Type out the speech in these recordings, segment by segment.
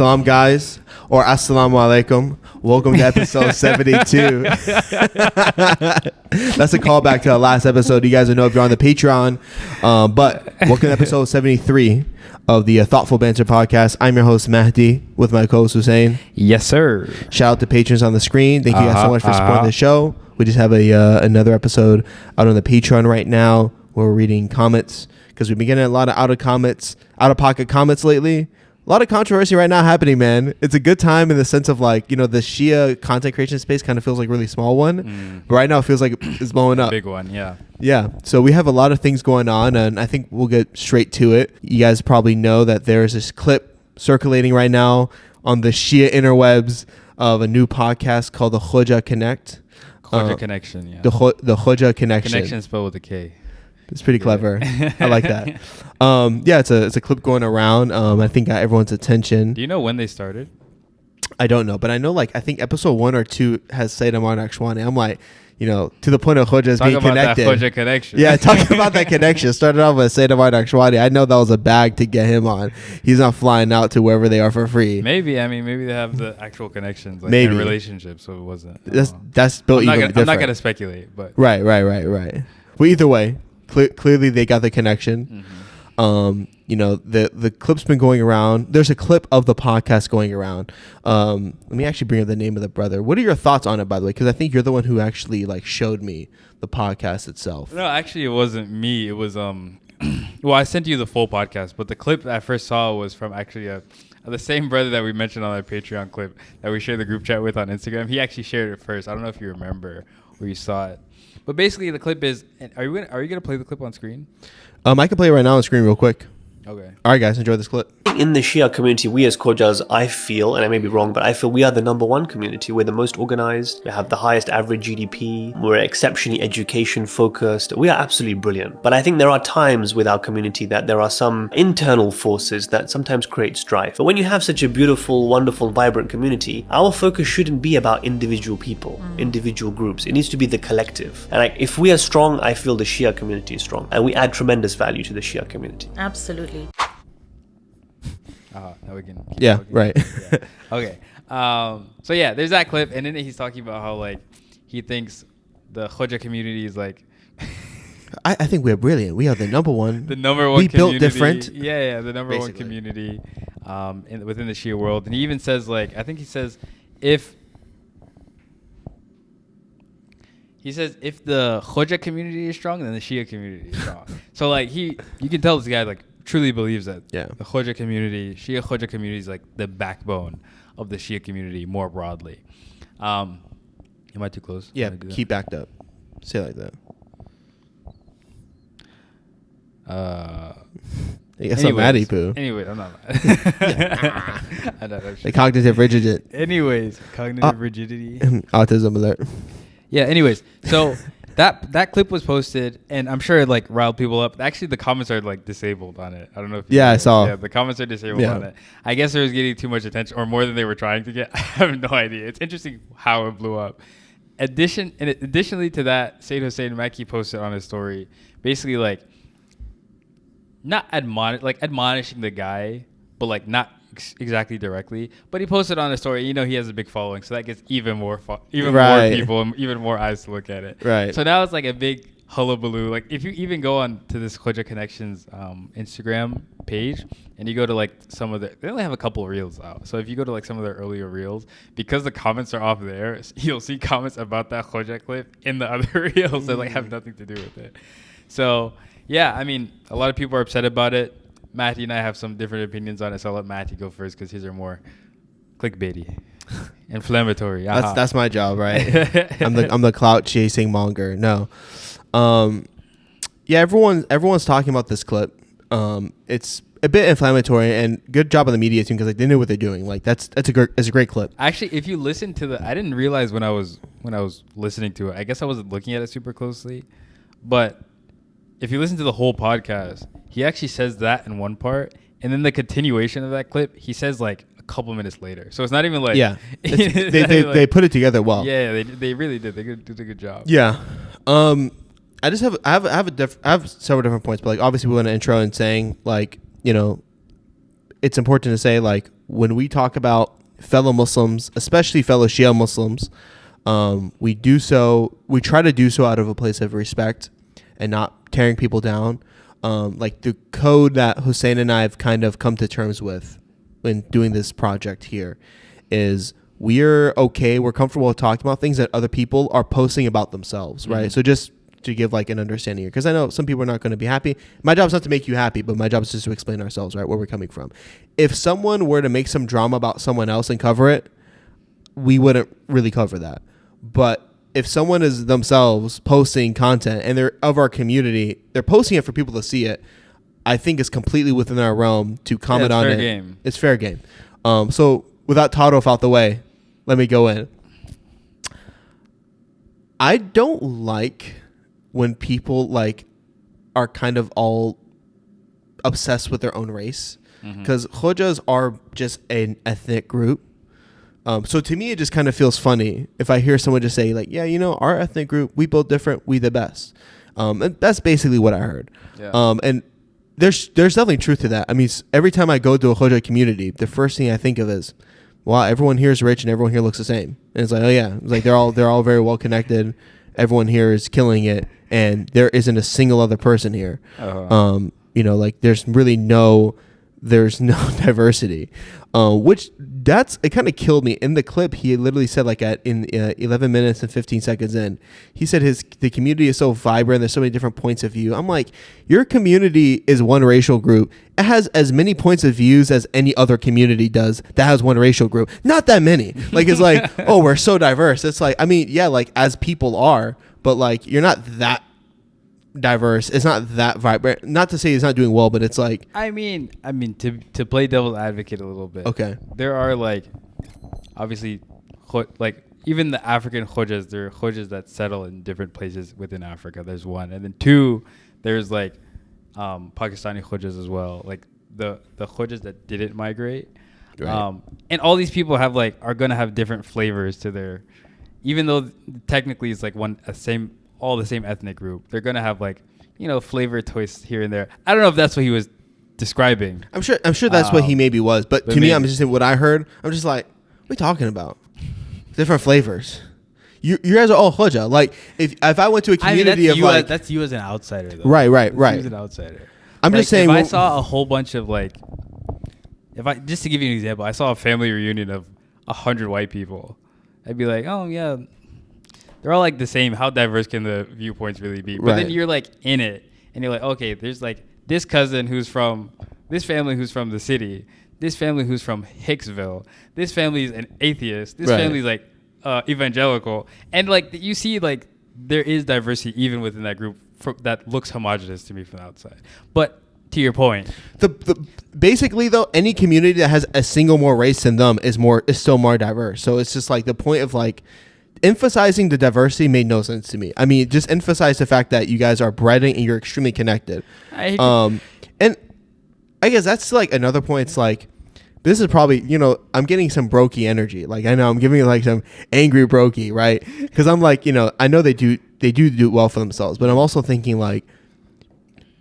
Salam guys, or assalamu alaikum. Welcome to episode 72. That's a callback to the last episode. You guys will know if you're on the Patreon. But welcome to episode 73 of the Thoughtful Banter podcast. I'm your host Mahdi with my co-host Hussein. Yes, sir. Shout out to patrons on the screen. Thank you guys so much for supporting the show. We just have another episode out on the Patreon right now where we're reading comments because we've been getting a lot of out-of-pocket comments lately. A lot of controversy right now happening, man. It's a good time in the sense of like, you know, the Shia content creation space kind of feels like a really small one. But right now it feels like it's blowing up. Big one, yeah. Yeah. So we have a lot of things going on and I think we'll get straight to it. You guys probably know that there's this clip circulating right now on the Shia interwebs of a new podcast called the Khoja Connect. Khoja Connection, yeah. The Khoja Connection. Connection spelled with a K. It's pretty clever. I like that. Yeah, it's a clip going around. I think got everyone's attention. Do you know when they started? I don't know, but I know I think episode 1 or 2 has Sayyidina Nakshwani. I'm like, you know, to the point of Khoja being connected. That Khoja connection. Yeah, talking about that connection. Started off with Sayyidina Nakshwani. I know that was a bag to get him on. He's not flying out to wherever they are for free. Maybe they have the actual connections, like maybe in a relationship, so it wasn't. That's built even different. I'm not gonna speculate, but right. Well, either way. Clearly they got the connection. You know, the clip's been going around. There's a clip of the podcast going around. Let me actually bring up the name of the brother. What are your thoughts on it, by the way? Because I think you're the one who actually showed me the podcast itself. No, actually it wasn't me. It was well, I sent you the full podcast, but the clip I first saw was from actually the same brother that we mentioned on our Patreon clip that we shared the group chat with on Instagram. He actually shared it first. I don't know if you remember or you saw it. But basically, the clip is. Are you gonna play the clip on screen? I can play it right now on screen real quick. Okay. All right, guys, enjoy this clip. In the Shia community, we as Khojas, I feel, and I may be wrong, but I feel we are the number one community. We're the most organized. We have the highest average GDP. We're exceptionally education focused. We are absolutely brilliant. But I think there are times with our community that there are some internal forces that sometimes create strife. But when you have such a beautiful, wonderful, vibrant community, our focus shouldn't be about individual people, individual groups. It needs to be the collective. And if we are strong, I feel the Shia community is strong. And we add tremendous value to the Shia community. Absolutely. Now we can keep yeah, talking. right. Yeah. Okay. So yeah, there's that clip, and then he's talking about how he thinks the Khoja community is I think we're brilliant. We are the number one. The number one. We community. built different. Yeah, the number Basically. one community within the Shia world, and he even says if the Khoja community is strong, then the Shia community is strong. So you can tell this guy truly believes that the Khoja community, Shia Khoja community is the backbone of the Shia community more broadly. Am I too close? Yeah, keep backed up. Say it like that. That's not Maddie poo. Anyways, I'm not mad. The cognitive rigidity. Anyways, cognitive rigidity. Autism alert. Yeah, anyways, so that clip was posted, and I'm sure it riled people up. Actually, the comments are disabled on it. I don't know if you know. I saw. Yeah, the comments are disabled on it. I guess it was getting too much attention, or more than they were trying to get. I have no idea. It's interesting how it blew up. Additionally to that, Sayyid Hussein Makki posted on his story, basically not admonishing the guy, but not exactly directly. But he posted on his story. He has a big following, so that gets even more more people, and even more eyes to look at it. Right. So now it's a big hullabaloo. If you even go on to this Khoja Connections Instagram page, and you go to some of they only have a couple of reels out. So if you go to some of their earlier reels, because the comments are off there, you'll see comments about that Khoja clip in the other reels that have nothing to do with it. So yeah, I mean, a lot of people are upset about it. Matty and I have some different opinions on it, so I'll let Matty go first because his are more clickbaity, inflammatory. That's my job, right? I'm the clout chasing monger. No, yeah, everyone's talking about this clip. It's a bit inflammatory, and good job on the media team because they know what they're doing. It's a great clip. Actually, if you listen to I didn't realize when I was listening to it. I guess I wasn't looking at it super closely, but if you listen to the whole podcast, he actually says that in one part, and then the continuation of that clip, he says a couple minutes later. So it's not even they put it together well. Yeah, they really did. They did a good job. Yeah. I have several different points, but obviously we want to intro and saying it's important to say when we talk about fellow Muslims, especially fellow Shia Muslims, we try to do so out of a place of respect and not tearing people down. Like the code that Hussein and I have kind of come to terms with when doing this project here is we're comfortable with talking about things that other people are posting about themselves, right? Mm-hmm. So just to give like an understanding here, because I know some people are not going to be happy. My job is not to make you happy, but my job is just to explain ourselves, right, where we're coming from. If someone were to make some drama about someone else and cover it, we wouldn't really cover that. But if someone is themselves posting content and they're of our community, they're posting it for people to see it, I think it's completely within our realm to comment on it. Game. It's fair game. So without Tadof out the way, let me go in. I don't like when people like are kind of all obsessed with their own race, because Khojas are just an ethnic group. So to me, it just kind of feels funny if I hear someone just say like, yeah, you know, our ethnic group, we build different, we the best. And that's basically what I heard. Yeah. And there's definitely truth to that. I mean, every time I go to a Khoja community, the first thing I think of is, wow, everyone here is rich and everyone here looks the same. And it's like, oh yeah, it's like they're all very well connected. Everyone here is killing it, and there isn't a single other person here. You know, like there's no diversity, which it kind of killed me. In the clip, he literally said like in 11 minutes and 15 seconds in, he said the community is so vibrant. There's so many different points of view. I'm like, your community is one racial group. It has as many points of views as any other community does that has one racial group. Not that many. Like it's like, oh, we're so diverse. It's like, I mean, yeah, like as people are, but like you're not that diverse. It's not that vibrant. Not to say it's not doing well, but it's like, I mean to play devil's advocate a little bit. Okay. There are like obviously like even the African Khojas, there are Khojas that settle in different places within Africa. There's one, and then two, there's like Pakistani Khojas as well, like the Khojas that didn't migrate. Right. And all these people are gonna have different flavors to their, even though technically it's like all the same ethnic group, they're gonna have like, you know, flavor twists here and there. I don't know if that's what he was describing. I'm sure that's what he maybe was, but to me, I'm just saying what I heard. I'm just like, what are you talking about? Different flavors. You guys are all Khoja. Like if I went to a community that's you as an outsider though. Right. You as an outsider. I'm just saying. If I saw a whole bunch of just to give you an example, I saw a family reunion of 100 white people, I'd be like, oh yeah, they're all like the same. How diverse can the viewpoints really be? But then you're like in it, and you're like, okay, there's like this cousin who's from this family who's from the city, this family who's from Hicksville, this family's an atheist, this family's like evangelical, and like you see like there is diversity even within that group that looks homogenous to me from the outside. But to your point, basically though, any community that has a single more race than them is still more diverse. So it's just like the point of like emphasizing the diversity made no sense to me. I mean, just emphasize the fact that you guys are bred and you're extremely connected. And I guess that's like another point. It's like, this is probably, you know, I'm getting some brokey energy. Like I know I'm giving like some angry brokey, right? Because I'm like, you know, I know they do well for themselves, but I'm also thinking like,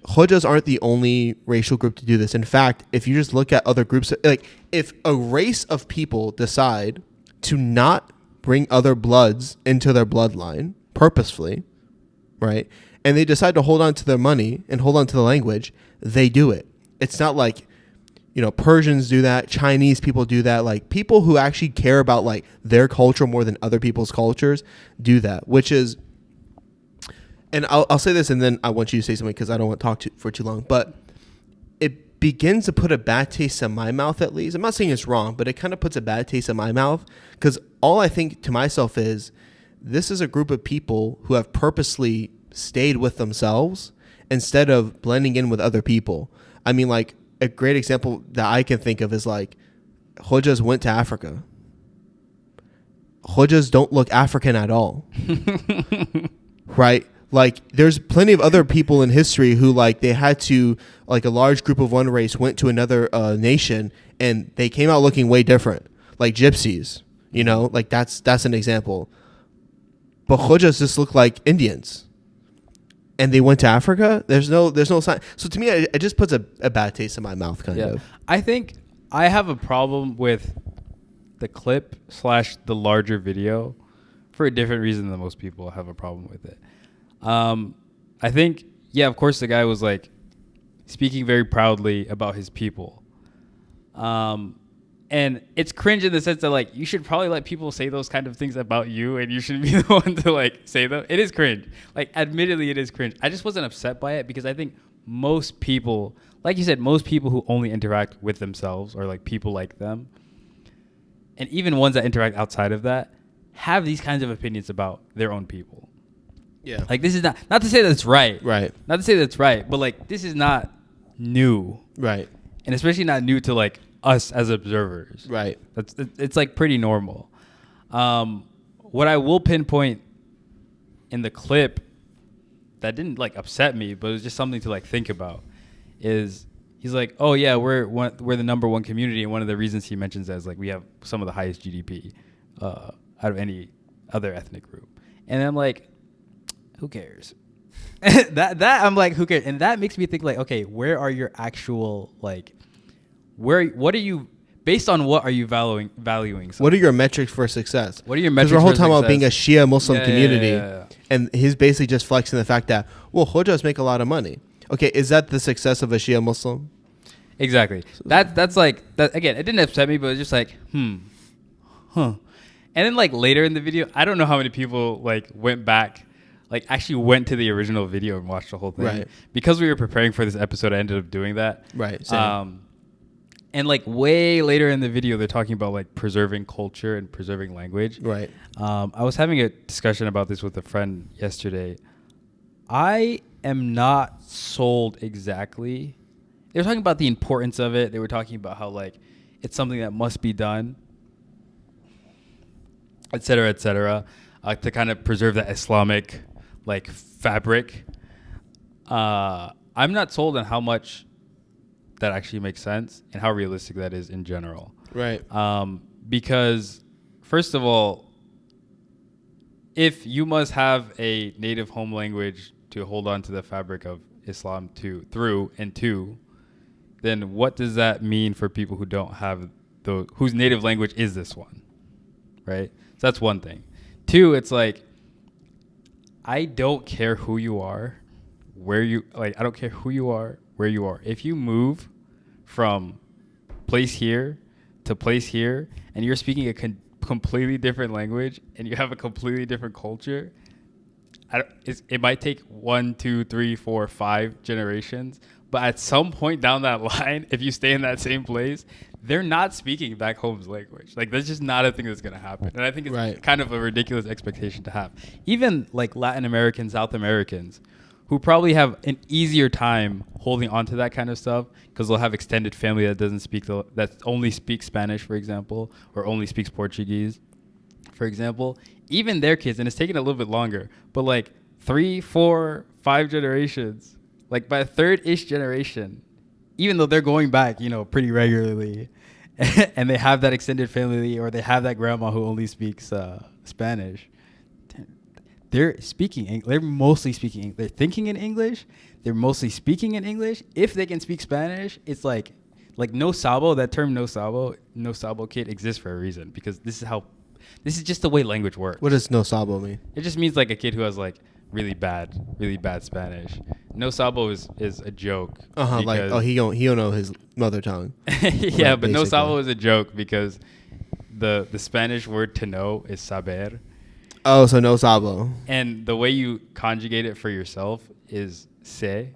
Khojas aren't the only racial group to do this. In fact, if you just look at other groups, like if a race of people decide to not bring other bloods into their bloodline purposefully, right? And they decide to hold on to their money and hold on to the language, they do it. It's not like, you know, Persians do that, Chinese people do that. Like people who actually care about like their culture more than other people's cultures do that, which is, and I'll say this and then I want you to say something because I don't want to talk for too long, but it begins to put a bad taste in my mouth at least. I'm not saying it's wrong, but it kind of puts a bad taste in my mouth because all I think to myself is this is a group of people who have purposely stayed with themselves instead of blending in with other people. I mean, like a great example that I can think of is like Khojas went to Africa. Khojas don't look African at all. Right? Like there's plenty of other people in history who like they had to, like a large group of one race went to another nation and they came out looking way different, like gypsies, you know, like that's an example. But Khojas just look like Indians and they went to Africa. There's no sign. So to me, it just puts a bad taste in my mouth kind of. I think I have a problem with the clip / the larger video for a different reason than most people have a problem with it. I think, yeah, of course, the guy was like speaking very proudly about his people. And it's cringe in the sense that like you should probably let people say those kind of things about you, and you shouldn't be the one to like say them. It is cringe. Like, admittedly, it is cringe. I just wasn't upset by it because I think most people, like you said, most people who only interact with themselves or like people like them, and even ones that interact outside of that, have these kinds of opinions about their own people. Yeah. Like, this is not to say that it's right. Right. Not to say that it's right, but like this is not new. Right. And especially not new to like us as observers. Right. It's like pretty normal. What I will pinpoint in the clip that didn't like upset me, but it was just something to like think about, is he's like, oh yeah, we're the number one community, and one of the reasons he mentions that is like we have some of the highest GDP out of any other ethnic group. And I'm like, who cares? that I'm like, who cares? And that makes me think like, okay, where are your actual like, what are you, based on what are you valuing something? What are your metrics for success? What are your metrics? Because we're for talking success? about being a Shia Muslim community, Yeah. and he's basically just flexing the fact that, well, Khojas make a lot of money. Okay, is that the success of a Shia Muslim? Exactly. That's like that again. It didn't upset me, but it was just like, huh. And then like later in the video, I don't know how many people like went back, like actually went to the original video and watched the whole thing. Right. Because we were preparing for this episode, I ended up doing that. Right. Same. And like way later in the video, they're talking about like preserving culture and preserving language. Right. I was having a discussion about this with a friend yesterday. I am not sold exactly. They were talking about the importance of it. They were talking about how like it's something that must be done, et cetera, to kind of preserve that Islamic like fabric. I'm not sold on how much that actually makes sense and how realistic that is in general. Right. Because first of all, if you must have a native home language to hold on to the fabric of Islam then what does that mean for people who don't have whose native language is this one, right? So that's one thing. Two, it's like, I don't care who you are, I don't care who you are, where you are. If you move from place here to place here, and you're speaking a completely different language, and you have a completely different culture, it might take 1, 2, 3, 4, 5 generations, but at some point down that line, if you stay in that same place, they're not speaking back home's language. Like, that's just not a thing that's going to happen. And I think it's kind of a ridiculous expectation to have. Even like Latin Americans, South Americans, who probably have an easier time holding on to that kind of stuff because they'll have extended family that only speaks Spanish, for example, or only speaks Portuguese, for example. Even their kids, and it's taking a little bit longer, but like 3, 4, 5 generations, like by a third-ish generation, even though they're going back, pretty regularly, and they have that extended family, or they have that grandma who only speaks Spanish, they're mostly speaking. They're thinking in English. They're mostly speaking in English. If they can speak Spanish, it's like no sabo. That term no sabo kid exists for a reason, because this is just the way language works. What does no sabo mean? It just means like a kid who has like really bad Spanish. No sabo is a joke. Like he don't know his mother tongue. Yeah, but no sabo is a joke because the Spanish word to know is saber. Oh, so no sabo. And the way you conjugate it for yourself is sé.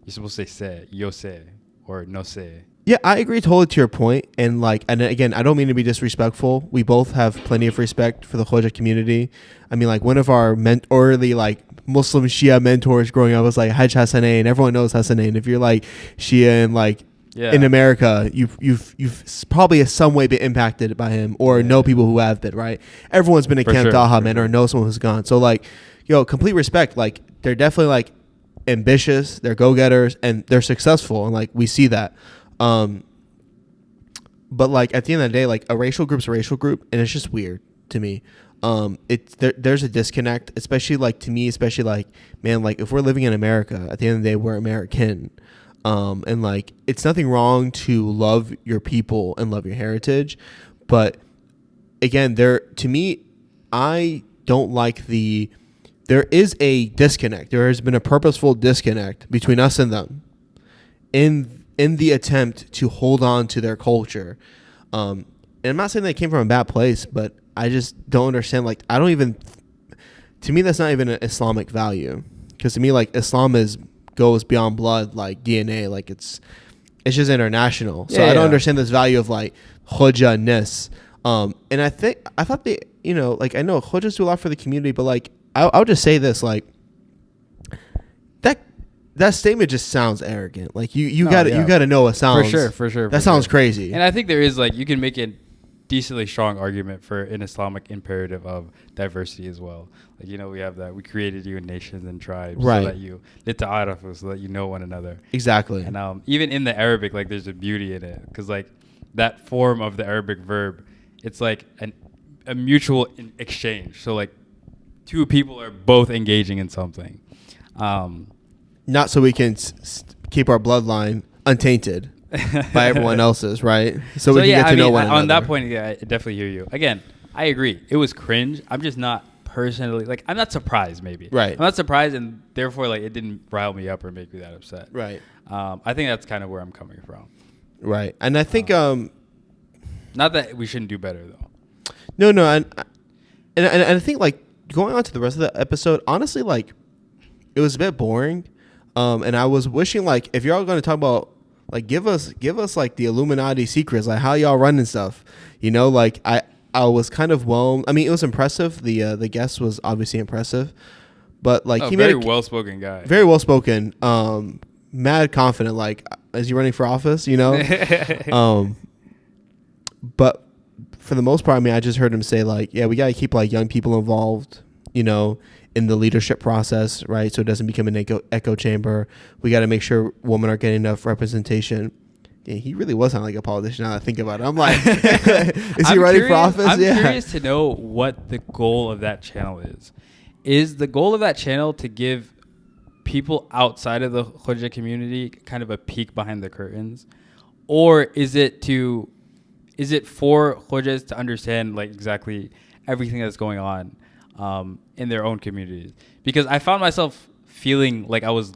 You're supposed to say sé, yo sé, or no sé. Yeah, I agree totally to your point. And again, I don't mean to be disrespectful. We both have plenty of respect for the Khoja community. I mean, like, one of our early Muslim Shia mentors growing up was like Hajj Hassanain. Everyone knows Hassanain. If you're like Shia and in America, you've probably in some way been impacted by him, or know people who have been, right? Everyone's been to Camp Taha, man, or know someone who's gone. So complete respect. Like, they're definitely ambitious, they're go-getters, and they're successful, and we see that. But at the end of the day, a racial group's a racial group, and it's just weird to me. There's a disconnect, especially to me, man, if we're living in America, at the end of the day, we're American. And like, it's nothing wrong to love your people and love your heritage, but again, to me, I don't like there is a disconnect. There has been a purposeful disconnect between us and them in the attempt to hold on to their culture. And I'm not saying they came from a bad place, but I just don't understand. Like, to me, that's not even an Islamic value. Because to me, like, Islam goes beyond blood, like DNA, like it's just international. So I don't understand this value of like Khoja-ness. And I thought they, like, I know Khojas do a lot for the community, but like, I'll just say this, like, that statement just sounds arrogant. Like you gotta know it sounds for sure. That sounds crazy. And I think there is, like, you can make a decently strong argument for an Islamic imperative of diversity as well. Like, we have that we created you in nations and tribes, right, so that you lita'arafu, so that you know one another. Exactly. And even in the Arabic, like, there's a beauty in it, because like that form of the Arabic verb, it's like a mutual exchange. So like two people are both engaging in something. Not so we can keep our bloodline untainted by everyone else's, right? So we can get to know one another. On that point, yeah, I definitely hear you. Again, I agree. It was cringe. I'm just not personally, like, I'm not surprised, maybe. Right. I'm not surprised, and therefore, like, it didn't rile me up or make me that upset. Right. I think that's kind of where I'm coming from. Right. And I think... not that we shouldn't do better, though. No. And I think, like, going on to the rest of the episode, honestly, like, it was a bit boring. And I was wishing, like, if you're all going to talk about, like, give us like the Illuminati secrets, like how y'all running stuff, like I was kind of I mean, it was impressive. The guest was obviously impressive, but like he very made well spoken guy, very well spoken, mad confident. Like, is he running for office? But for the most part, I mean, I just heard him say, like, yeah, we got to keep like young people involved, in the leadership process, right? So it doesn't become an echo chamber. We got to make sure women are getting enough representation. Yeah, he really was sounding like a politician now that I think about it. I'm like, is he running for office? I'm curious to know what the goal of that channel is. Is the goal of that channel to give people outside of the Khoja community kind of a peek behind the curtains? Or is it for Khojas to understand, like, exactly everything that's going on in their own communities? Because I found myself feeling like I was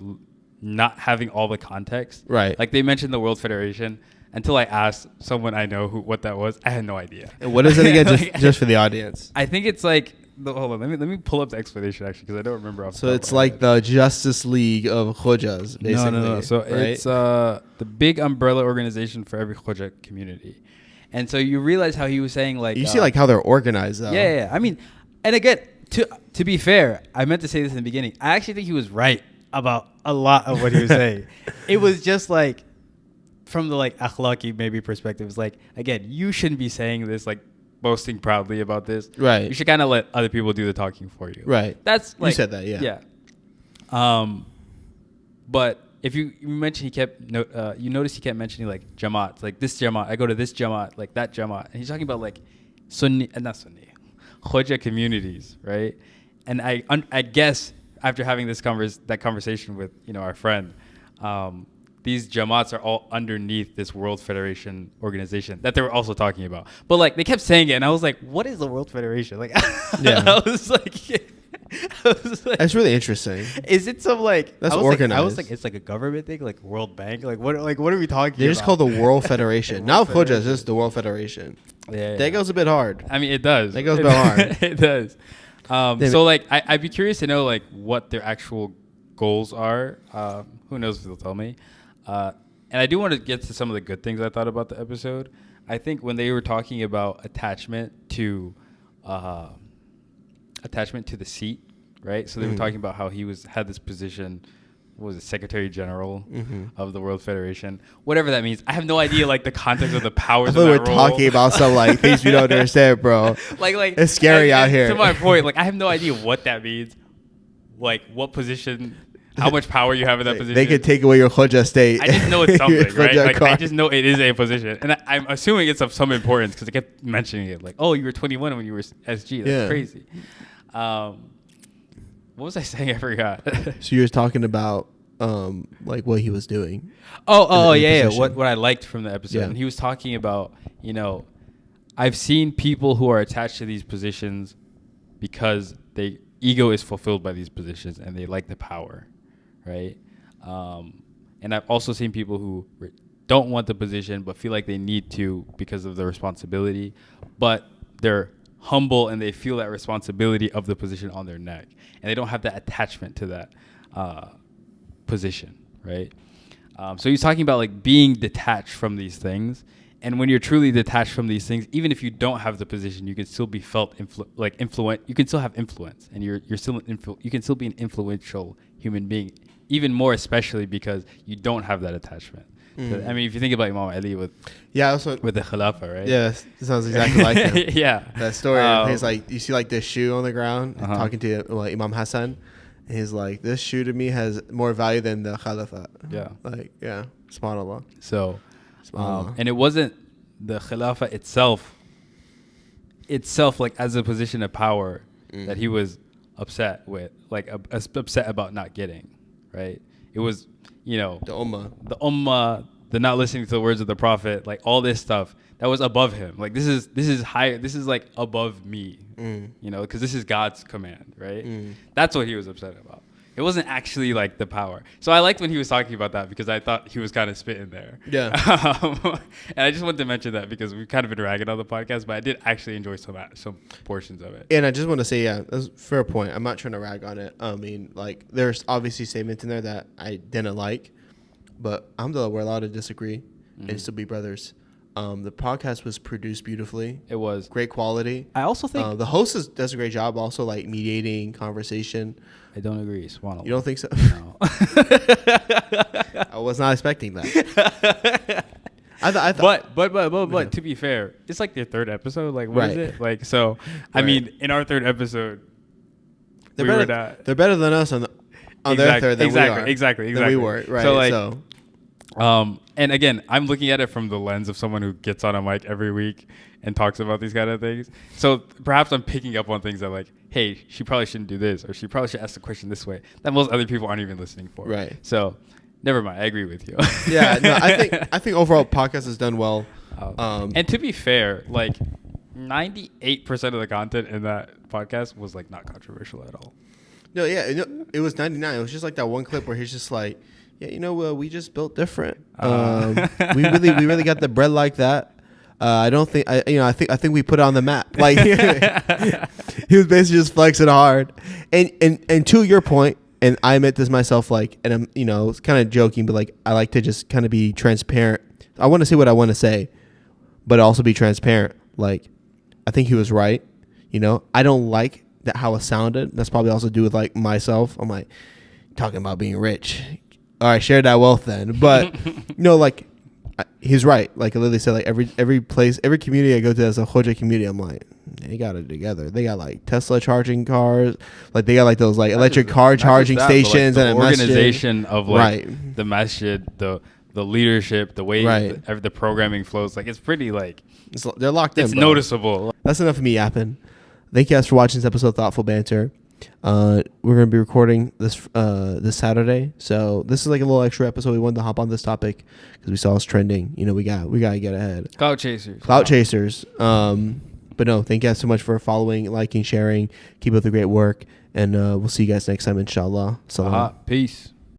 not having all the context. Right. Like, they mentioned the World Federation. Until I asked someone I know what that was, I had no idea. And what is it again, just for the audience? I think it's like, hold on, let me pull up the explanation, actually, because I don't remember off the So top it's of my like head. the Justice League of Khojas, basically. No. So right? it's the big umbrella organization for every Khoja community. And so you realize how he was saying, like... You see, like, how they're organized, though. Yeah. I mean, and again, to be fair, I meant to say this in the beginning. I actually think he was right about a lot of what he was saying. It was just, like, from the, like, akhlaqi maybe perspective, it's like, again, you shouldn't be saying this, like, boasting proudly about this. Right. You should kind of let other people do the talking for you. Right. That's, like... You said that, yeah. Yeah. But... If you mention you notice he kept mentioning, like, Jamaat, like this Jamaat, I go to this Jamaat, like that Jamaat. And he's talking about, like, not Sunni, Khoja communities, right? And I guess after having that conversation with, our friend, these Jamaats are all underneath this World Federation organization that they were also talking about. But, like, they kept saying it, and I was like, what is the World Federation? Like, yeah. I was like... That's really interesting. Is it some, like, that's organized? I was like, it's like a government thing, like World Bank, like what are we talking about? They just call the World Federation. Now Khoja is just the World Federation. Yeah. That goes a bit hard. I mean, it does. That goes a bit hard. It does. So, like, I'd be curious to know, like, what their actual goals are. Who knows if they'll tell me. And I do want to get to some of the good things I thought about the episode. I think when they were talking about attachment to the seat, right? So they were talking about how he had this position, what was it, Secretary General of the World Federation, whatever that means. I have no idea, like, the context of the powers of that we're role. talking about some, like, things we don't understand, bro. like it's scary out here. To my point, like, I have no idea what that means, like, what position, how much power you have in that position. They could take away your Khoja state. I just know it's something, right? Like, card. I just know it is a position, and I'm assuming it's of some importance because they kept mentioning it, like, oh, you were 21 when you were SG. That's crazy. What was I saying? I forgot. So you were talking about like what he was doing. Oh, in the yeah. position. What I liked from the episode, Yeah. and he was talking about, I've seen people who are attached to these positions because ego is fulfilled by these positions and they like the power, right? And I've also seen people who don't want the position but feel like they need to because of the responsibility, but they're humble and they feel that responsibility of the position on their neck, and they don't have that attachment to that position, right? So he's talking about like being detached from these things, and when you're truly detached from these things, even if you don't have the position, you can still be felt influent. You can still have influence, and you can still be an influential human being, even more especially because you don't have that attachment. So, I mean, if you think about Imam Ali with the Khilafah, right? Yeah, it sounds exactly like him. Yeah, that story. He's like, you see like this shoe on the ground, talking to Imam Hassan. And he's like, this shoe to me has more value than the Khilafah. Yeah, like subhanallah. So, and it wasn't the Khilafah itself like as a position of power that he was upset with, like upset about not getting, right? It was, the ummah, the not listening to the words of the Prophet, like all this stuff that was above him. Like this is high. This is like above me, because this is God's command, right? That's what he was upset about. It wasn't actually like the power. So I liked when he was talking about that because I thought he was kind of spitting there. Yeah. And I just wanted to mention that because we've kind of been ragging on the podcast, but I did actually enjoy some portions of it. And I just want to say, that's a fair point. I'm not trying to rag on it. I mean, like, there's obviously statements in there that I didn't like, but alhamdulillah, we're allowed to disagree and still be brothers. The podcast was produced beautifully. It was. Great quality. I also think the host does a great job also, like, mediating conversation. I don't agree. SubhanAllah. You don't think so? No. I was not expecting that. I thought, but to be fair, it's like their third episode. Like, what is it? Like, so, I mean, in our third episode, they're better than us on their third than we are. Exactly. Than we were, right? So, like, and again, I'm looking at it from the lens of someone who gets on a mic every week and talks about these kind of things. So perhaps I'm picking up on things that like, hey, she probably shouldn't do this, or she probably should ask the question this way that most other people aren't even listening for. Right. So never mind. I agree with you. Yeah. No, I think overall podcast has done well. And to be fair, like 98% of the content in that podcast was like not controversial at all. No, yeah, it was 99. It was just like that one clip where he's just like, yeah, we just built different. We really got the bread like that. I don't think I think we put it on the map. Like he was basically just flexing hard. And to your point, and I admit this myself, like, and I'm it's kind of joking, but like I like to just kind of be transparent. I want to say what I want to say, but also be transparent. Like I think he was right. I don't like that how it sounded. That's probably also to do with like myself. I'm like talking about being rich. All right, share that wealth then. But like he's right. Like Lily said, like every place, every community I go to as a Khoja community, I'm like, they got it together. They got like Tesla charging cars, like they got like those like electric car charging stations, like, and the a organization masjid. of like the masjid, the leadership, the way the programming flows. Like it's pretty like they're locked in. It's noticeable. That's enough of me yapping. Thank you guys for watching this episode of Thoughtful Banter. We're gonna be recording this Saturday, so this is like a little extra episode. We wanted to hop on this topic because we saw it's trending. We gotta get ahead. Clout chasers. But no, thank you guys so much for following, liking, sharing. Keep up the great work, and we'll see you guys next time, inshallah. Salam. Peace.